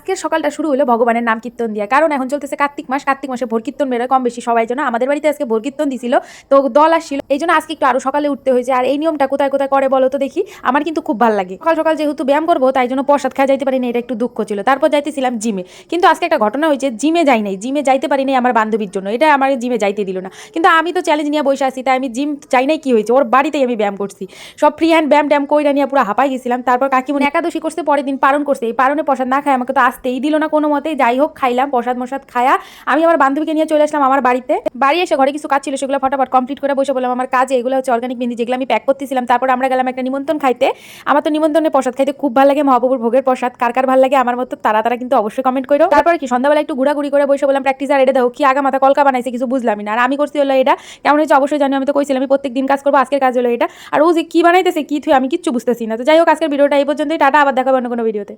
আজকের সকালটা শুরু হলো ভগবানের নাম কীর্তন দিয়া, কারণ এখন চলতেছে কার্তিক মাস। কার্তিক মাসে ভোর কীর্তন বেরোয় কম বেশি সবাই জন্য। আমাদের বাড়িতে আজকে ভোর কীর্তন দিছিল, তো দল আসছিল, এই জন্য আজকে একটু আরো সকালে উঠতে হয়েছে। আর এই নিয়মটা কোথায় কোথায় করে বলো তো দেখি, আমার কিন্তু খুব ভালো লাগে। সকাল সকাল যেহেতু ব্যায়াম করবো, তাই জন্য প্রসাদ খাওয়া যাইতে পারি না, এটা একটু দুঃখ ছিল। তারপর যাইতেছিলাম জিমে, কিন্তু আজকে একটা ঘটনা হয়েছে, জিমে যাই নাই, জিমে যাইতে পারি নাই আমার বান্ধবীর জন্য, এটা আমার জিমে যাইতে দিল না। কিন্তু আমি তো চ্যালেঞ্জ নিয়ে বসে আছি, তাই আমি জিম চাই নাই। কি হয়েছে, ওর বাড়িতেই আমি ব্যায়াম করছি, সব ফ্রি হ্যান্ড ব্যায়াম ট্যাম কইরা নিয়ে পুরো হাঁপাই গেছিলাম। তারপর কাকিমুনি একাদশী করতে পরের দিন পালন করছে, এই পালনে প্রসাদ না খায় আমাকে তো আসতেই দিল না কোনো মতেই। যাই হোক, খাইলাম প্রসাদ মশাদ খায়া আমি আমার বান্ধবীকে নিয়ে চলে আসলাম আমার বাড়িতে। বাড়ি এসে ঘরে কিছু কাজ ছিল, সেগুলো ফটাফট কমপ্লিট করে বসে বললাম আমার কাজে। এগুলো হচ্ছে অর্গানিক মেহেন্দি, যেগুলো আমি প্যাক করতেছিলাম। তারপর আমরা গেলাম একটা নিমন্ত্রণ খাইতে। আমার তো নিমন্ত্রণে প্রসাদ খাইতে খুব ভালো লাগে, মহাপ্রভুর ভোগের প্রসাদ। কার কার ভালো লাগে আমার মতো তারা তারা কিন্তু অবশ্যই কমেন্ট করো। তারপর কি সন্ধ্যাবেলা একটু ঘুরাঘুরি করে বসে বললাম প্র্যাকটিস। আর এটা দেখো কি আগা মাথা কলকা বানাইছে, কিছু বুঝলামই না। আর আমি করছি হলো এটা কেমন হয়েছে অবশ্যই জানি, আমি তো কইছিলাম আমি প্রত্যেক দিন কাজ করবো, আজকের কাজ হলো এটা। আর ও যে কি বানাইতেছে কি থুই আমি কিচ্ছু বুঝতেছি না। তো যাই হোক, আজকের ভিডিওটা এই পর্যন্তই, টাটা, আবার দেখাবো অন্য কোনো ভিডিওতে।